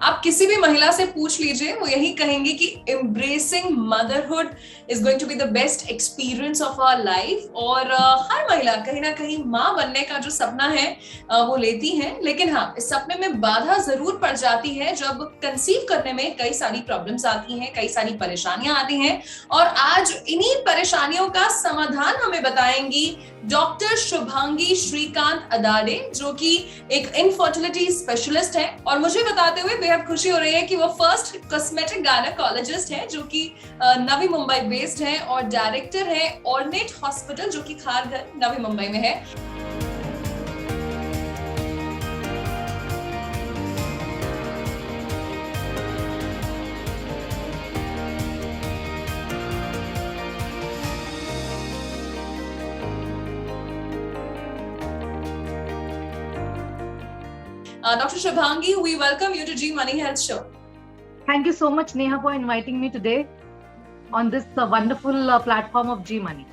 आप किसी भी महिला से पूछ लीजिए, वो यही कहेंगे कि embracing motherhood is going to be the best experience of our life. और हर महिला कहीं ना कहीं माँ बनने का जो सपना है वो लेती है, लेकिन हाँ, इस सपने में बाधा जरूर पड़ जाती है जब कंसीव करने में कई सारी प्रॉब्लम्स आती हैं, कई सारी परेशानियां आती हैं। और आज इन्हीं परेशानियों का समाधान हमें बताएंगी डॉक्टर शुभांगी श्रीकांत अदाड़े, जो कि एक इनफर्टिलिटी स्पेशलिस्ट है। और मुझे बताते हुए बेहद खुशी हो रही है कि वो फर्स्ट कॉस्मेटिक गायनेकोलॉजिस्ट है, जो कि नवी मुंबई बेस्ड है और डायरेक्टर है ऑर्नेट हॉस्पिटल, जो कि खारघर नवी मुंबई में है। Dr. Shubhangi, we welcome you to G Money Health Show. Thank you so much, Neha, for inviting me today on this wonderful platform of G Money.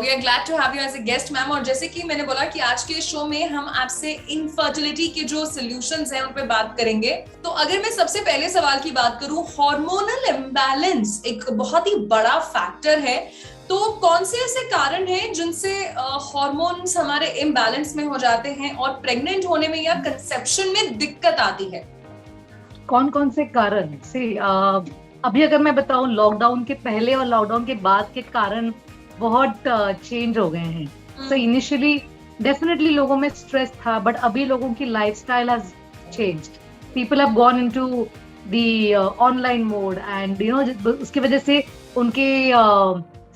We are glad to have you as a guest, ma'am. और जैसे कि मैंने बोला कि आज के show में हम आपसे इनफर्टिलिटी के जो सॉल्यूशंस हैं उन पे बात करेंगे। तो अगर मैं सबसे पहले सवाल की बात करूं, हार्मोनल इम्बैलेंस एक बहुत ही बड़ा फैक्टर है, तो कौन से ऐसे कारण हैं जिनसे हार्मोन्स हमारे इम्बैलेंस में हो जाते हैं और प्रेग्नेंट होने में या कंसेप्शन में दिक्कत आती है? कौन कौन से कारण से अभी अगर मैं बताऊं, लॉकडाउन के पहले और लॉकडाउन के बाद के कारण बहुत चेंज हो गए हैं। सो इनिशियली डेफिनेटली लोगों में स्ट्रेस था, बट अभी लोगों की lifestyle has changed. People have gone into the online mode and you know उसकी वजह से उनके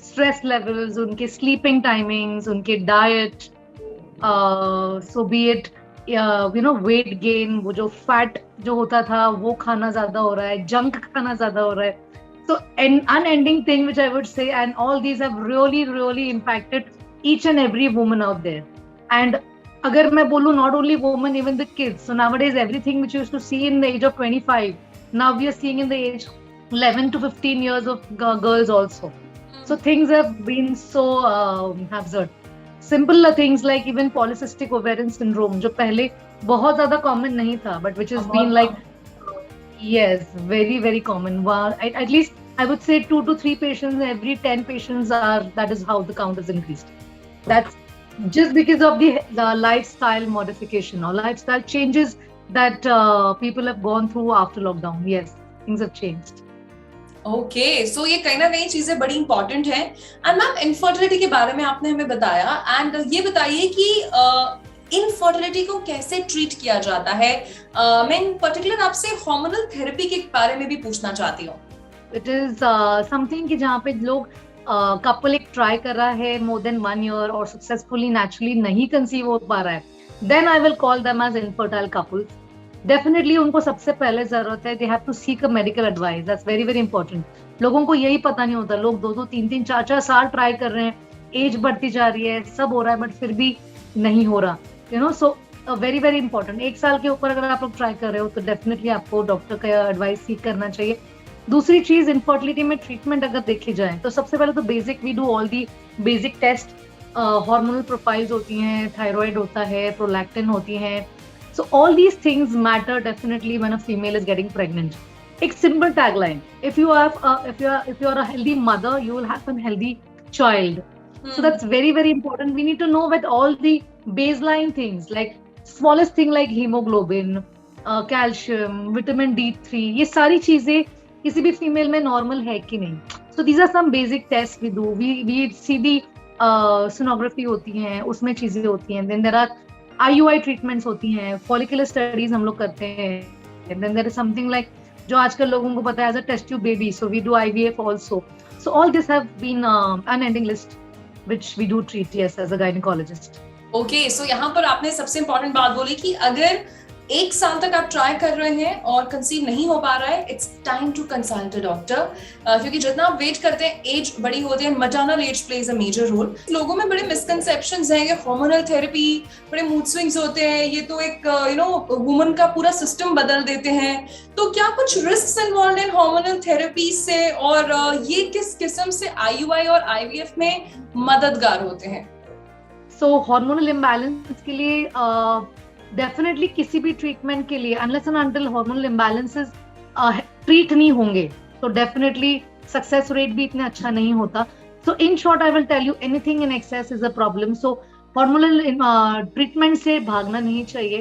स्ट्रेस लेवल्स, उनके स्लीपिंग टाइमिंग्स, उनके diet, so B it you know weight gain, वो जो फैट जो होता था वो खाना ज्यादा हो रहा है, जंक खाना ज्यादा हो रहा है। So an unending thing which I would say, and all these have really impacted each and every woman out there. And agar main bolu, not only women, even the kids. So nowadays everything which you used to see in the age of 25, now we are seeing in the age 11 to 15 years of girls also. So things have been so absurd. Simple things like even polycystic ovarian syndrome, जो पहले बहुत ज़्यादा common नहीं था, but which has been like yes, very common. Well, at least I would say 2 to 3 patients every 10 patients are. That is how the count has increased. That's just because of the lifestyle modification or lifestyle changes that people have gone through after lockdown. Yes, things have changed. Okay, so ये कहीं ना कहीं चीजें बड़ी important हैं। And ma'am, infertility के बारे में आपने हमें बताया, एंड ये बताइए कि इनफर्टिलिटी को कैसे ट्रीट किया जाता है। मैं इन पर्टिकुलर आपसे हार्मोनल थेरेपी के बारे में भी पूछना चाहती हूँ। इट इज समथिंग कि जहाँ पे लोग कपल एक ट्राई कर रहा है मोर देन 1 ईयर और सक्सेसफुली नेचुरली नहीं कंसीव हो पा रहा है, then I will call them as infertile couples. Definitely उनको सबसे पहले जरूरत है, they have to seek a medical advice. That's very important. लोगों को यही पता नहीं होता, लोग 2-2, 3-3, 4-4 साल ट्राई कर रहे हैं, एज बढ़ती जा रही है, सब हो रहा है, बट फिर भी नहीं हो रहा, you know. So very important, 1 साल के ऊपर अगर आप लोग ट्राई कर रहे हो तो डेफिनेटली आपको डॉक्टर का एडवाइस सीख करना चाहिए। दूसरी चीज, इनफर्टिलिटी में ट्रीटमेंट अगर देखी जाए तो सबसे पहले तो basic we do all the basic test. Hormonal profiles होती हैं, थायराइड होता है, प्रोलैक्टिन होती हैं। So all these things matter definitely when a female is getting pregnant. एक simple tagline: if you are a healthy mother, you will have a healthy child. So that's very important. We need to know with all the baseline things like smallest thing like hemoglobin, calcium, vitamin D3. ये सारी चीजें किसी भी female में normal है कि नहीं. So these are some basic tests we do. We see the sonography होती हैं, उसमें चीजें होती हैं. Then there are IUI treatments होती हैं, follicular studies हम लोग करते हैं, and then there is something like जो आजकल लोगों को पता है as a test tube baby, so we do IVF also. So all this have been unending list which we do treat, yes, as a gynecologist. Okay, so यहाँ पर आपने सबसे इम्पोर्टेंट बात बोली कि अगर 1 साल तक आप ट्राई कर रहे हैं और कंसीव नहीं हो पा रहा है, it's time to consult a doctor, क्योंकि जितना आप वेट करते हैं एज बड़ी होती है, maternal age plays a major role. लोगों में बड़े मिसकंसेप्शंस हैं, ये हार्मोनल थेरेपी, बड़े मूड स्विंग्स होते हैं, ये तो एक वुमन का पूरा सिस्टम बदल देते हैं। तो क्या कुछ risk involve in hormonal therapy से, और ये किस किस्म से IUI और IVF में मददगार होते हैं? So hormonal imbalance के लिए डेफिनेटली किसी भी ट्रीटमेंट के लिए unless and until hormonal imbalances treat नहीं होंगे तो डेफिनेटली सक्सेस रेट भी इतना अच्छा नहीं होता. So in short I will tell you anything in excess is a problem. So hormonal treatment से भागना नहीं चाहिए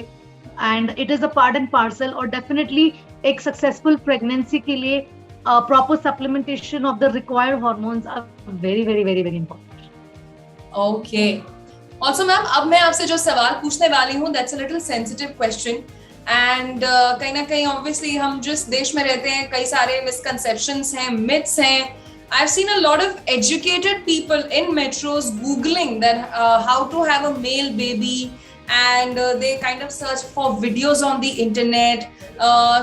and it is a part and parcel. और डेफिनेटली एक सक्सेसफुल प्रेगनेंसी के लिए proper supplementation of the required hormones are very very very very important. Okay. Also ma'am, अब मैं आपसे जो सवाल पूछने वाली हूँ that's a little sensitive question and कहीं ना कहीं ऑब्वियसली हम जिस देश में रहते हैं कई सारे मिसकंसेप्शंस हैं, मिथ्स हैं. I've seen a lot of educated people in metros googling that how to have a male baby and they kind of search for videos on the internet.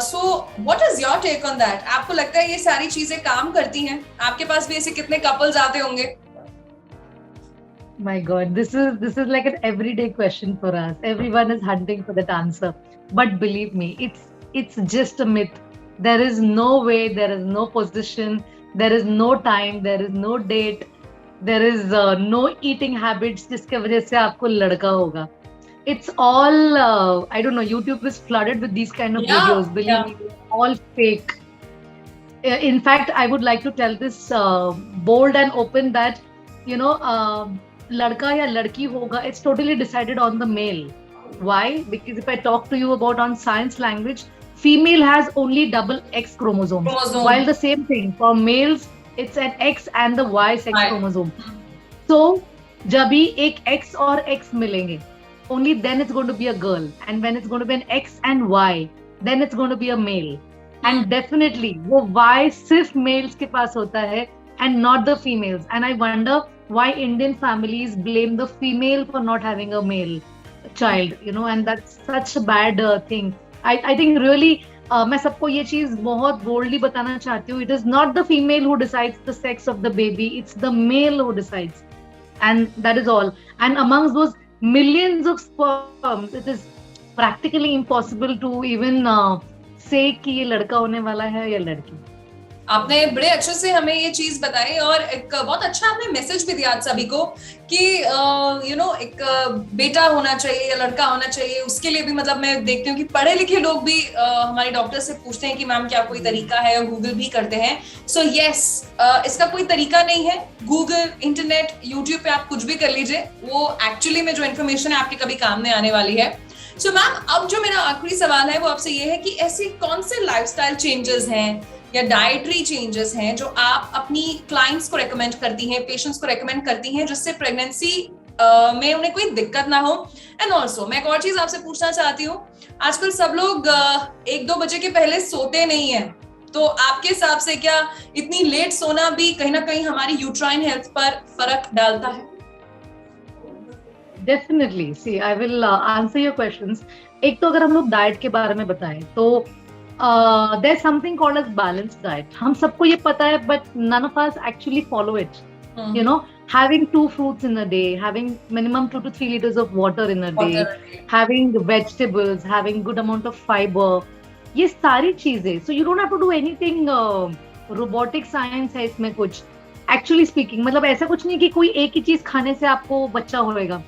So what is your take on that? आपको लगता है ये सारी चीजें काम करती हैं? आपके पास भी ऐसे कितने couples आते होंगे? My God, this is like an everyday question for us. Everyone is hunting for that answer. But believe me, it's just a myth. There is no way, there is no position, there is no time, there is no date, there is no eating habits जिसके वजह से आपको लड़का होगा. It's all, I don't know, YouTube is flooded with these kind of videos. Believe me, all fake. In fact, I would like to tell this bold and open that, you know, लड़का या लड़की होगा, it's totally decided on the male. Why? Because if I talk to you about on science language, female has only double X chromosome. While the same thing for males, it's an X and the Y sex chromosome. So, जब भी एक X और X मिलेंगे, only then it's going to be a girl. And when it's going to be an X and Y, then it's going to be a male. And definitely, वो Y सिर्फ males के पास होता है and not the females. And I wonder why Indian families blame the female for not having a male child, you know, and that's such a bad thing. I think really मैं सबको ये चीज बहुत boldly बताना चाहती हूँ. It is not the female who decides the sex of the baby, it's the male who decides, and that is all. And amongst those millions of sperms, it is practically impossible to even say कि ये लड़का होने वाला है या लड़की. आपने बड़े अच्छे से हमें ये चीज बताई और एक बहुत अच्छा आपने मैसेज भी दिया सभी को कि यू नो एक बेटा होना चाहिए या लड़का होना चाहिए. उसके लिए भी मतलब मैं देखती हूँ कि पढ़े लिखे लोग भी हमारे डॉक्टर से पूछते हैं कि मैम क्या कोई तरीका है, और गूगल भी करते हैं. सो यस, इसका कोई तरीका नहीं है. गूगल, इंटरनेट, यूट्यूब पे आप कुछ भी कर लीजिए, वो एक्चुअली में जो इन्फॉर्मेशन है आपके कभी काम में आने वाली है. सो मैम, अब जो मेरा आखिरी सवाल है वो आपसे ये है कि ऐसे कौन से लाइफस्टाइल चेंजेस हैं या डाइटरी चेंजेस हैं जो आप अपनी क्लाइंट्स को रेकमेंड करती हैं, पेशेंट्स को रेकमेंड करती हैं, जिससे प्रेगनेंसी में उन्हें कोई दिक्कत ना हो. एंड ऑल्सो मैं एक और चीज आपसे पूछना चाहती हूँ, आजकल सब लोग 1-2 बजे के पहले सोते नहीं है, तो आपके हिसाब से क्या इतनी लेट सोना भी कहीं ना कहीं हमारी यूट्राइन हेल्थ पर फर्क डालता है? Definitely. See, I will answer your questions. एक तो अगर हम लोग डाइट के बारे में बताएं तो there's something called as balanced diet. हम सबको ये पता है, but none of us actually follow it. You know, having 2 fruits in a day, having minimum 2 to 3 liters of water in a day, having vegetables, having good amount of fiber, ये सारी चीजें. So you don't have to do anything robotic science है इसमें कुछ. Actually speaking, मतलब ऐसा कुछ नहीं कि कोई एक ही चीज खाने से आपको बच्चा होएगा.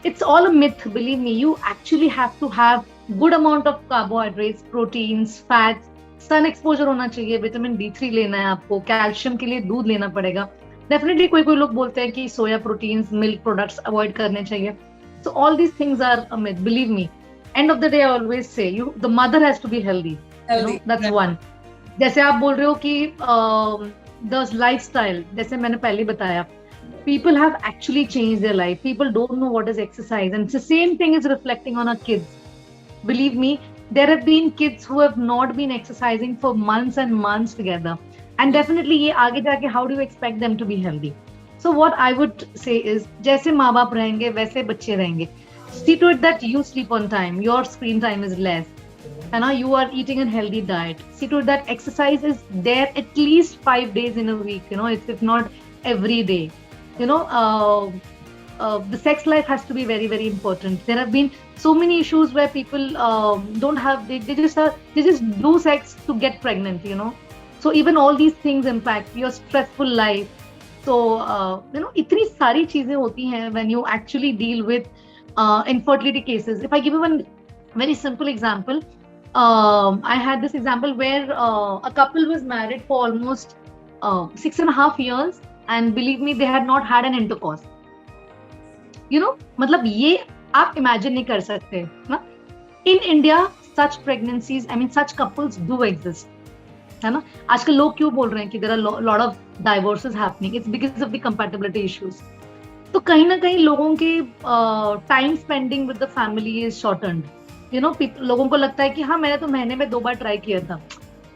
It's all a myth, believe me. You actually have to have good amount of carbohydrates, proteins, fats, sun exposure होना चाहिए, विटामिन D3 लेना है आपको, कैल्शियम के लिए दूध लेना पड़ेगा. Definitely कोई लोग बोलते हैं कि सोया प्रोटीन्स, मिल्क प्रोडक्ट्स अवॉइड करने चाहिए. So all these things are a myth, believe me. End of the day, I always say, the mother has to be healthy. You know, that's one. जैसे आप बोल रहे हो कि the lifestyle, जैसे मैंने पहले बताया, people have actually changed their life. People don't know what is exercise, and the same thing is reflecting on our kids. Believe me, there have been kids who have not been exercising for months and months together, and definitely ये आगे जाके how do you expect them to be healthy? So what I would say is, जैसे माँ बाप रहेंगे वैसे बच्चे रहेंगे. See to it that you sleep on time, your screen time is less, and you are eating a healthy diet. See to it that exercise is there at least 5 days in a week. You know, if not every day. You know, the sex life has to be very, very important. There have been so many issues where people don't have, they just do sex to get pregnant, you know. So even all these things impact your stressful life. So, you know, इतनी सारी चीजें होती हैं when you actually deal with infertility cases. If I give you one Very simple example. I had this example where a couple was married for almost 6.5 years, and believe me, they had not had an intercourse. मतलब ये आप imagine नहीं कर सकते ना. In India, such pregnancies, I mean, such couples do exist. है ना. आजकल लोग क्यों बोल रहे हैं कि there are lot of divorces happening? It's because of the compatibility issues. तो कहीं ना कहीं लोगों के time spending with the family is shortened. लोगों को लगता है कि हाँ, मैंने तो महीने में 2 बार ट्राई किया था.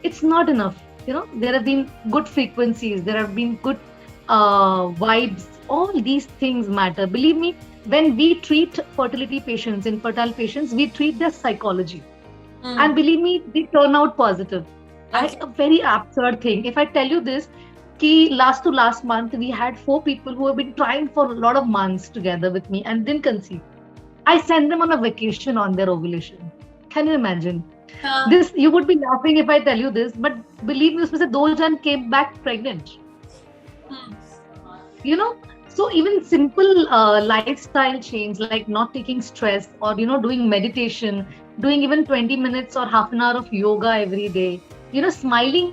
It's not enough. There have been good frequencies, there have been good vibes. All these things matter, believe me. When we treat fertility patients, infertile patients, we treat their psychology, and believe me, they turn out positive. That's a very absurd thing. If I tell you this, कि last to last month we had 4 people who have been trying for a lot of months together with me and didn't conceive. I sent them on a vacation on their ovulation. Can you imagine? This, you would be laughing if I tell you this, but believe me, उसमें से 2 जन came back pregnant. So even simple lifestyle change, like not taking stress, or doing meditation, doing even 20 minutes or half an hour of yoga every day, smiling.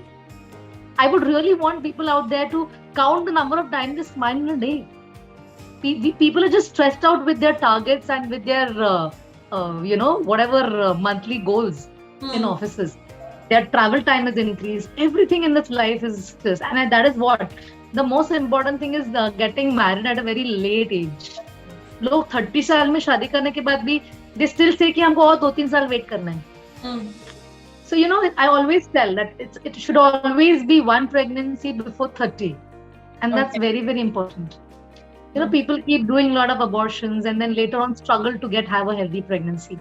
I would really want people out there to count the number of times they smile in a day. People are just stressed out with their targets and with their whatever monthly goals in offices. Their travel time is increased. Everything in this life is stress, and that is what the most important thing is, getting married at a very late age. लोग 30 साल में शादी करने के बाद भी they still say कि हमको और 2-3 साल वेट करना है. So I always tell that it should always be 1 pregnancy before 30, and that's very, very important. People keep doing a lot of abortions and then later on struggle to have a healthy pregnancy.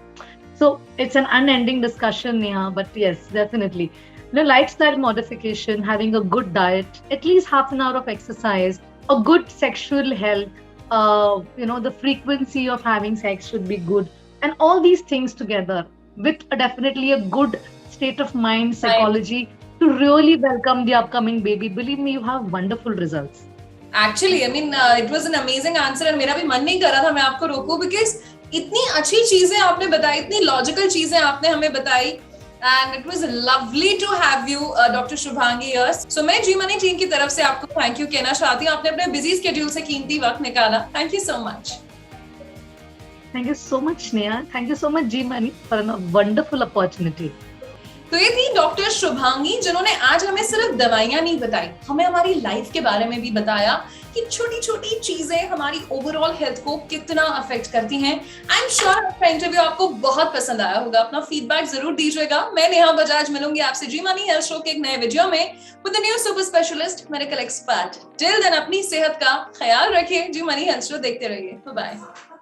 So it's an unending discussion, Neha. But yes, definitely. Lifestyle modification, having a good diet, at least half an hour of exercise, a good sexual health, the frequency of having sex should be good, and all these things together with definitely a good state of mind, psychology, to really welcome the upcoming baby. Believe me, you have wonderful results. Actually, I mean, it was an amazing answer, and मेरा भी मन नहीं कर रहा था मैं आपको रोकूं, because इतनी अच्छी चीजें आपने बताई, इतनी लॉजिकल चीजें आपने हमें बताई. And it was lovely to have you, Dr. Shubhangi here. So मैं जी मनी टीम की तरफ से आपको थैंक यू कहना चाहती हूँ. आपने अपने बिजी स्केड्यूल से कीमती वक्त निकाला. Thank you so much. Thank you so much, Neha. Thank you so much, G Money, for a wonderful opportunity. तो ये थी डॉक्टर शुभांगी, जिन्होंने आज हमें सिर्फ दवाइयां नहीं बताई, हमें हमारी लाइफ के बारे में भी बताया कि छोटी छोटी चीजें हमारी ओवरऑल हेल्थ को कितना अफेक्ट करती हैं. आई एम श्योर आपका इंटरव्यू आपको बहुत पसंद आया होगा. अपना फीडबैक जरूर दीजिएगा. मैं नेहा बजाज मिलूंगी आपसे जी मनी हेल्थ शो के एक नए वीडियो में with new super specialist medical expert. Till then अपनी सेहत का ख्याल रखिए. जी मनी हेल्थ शो देखते रहिए. Bye bye.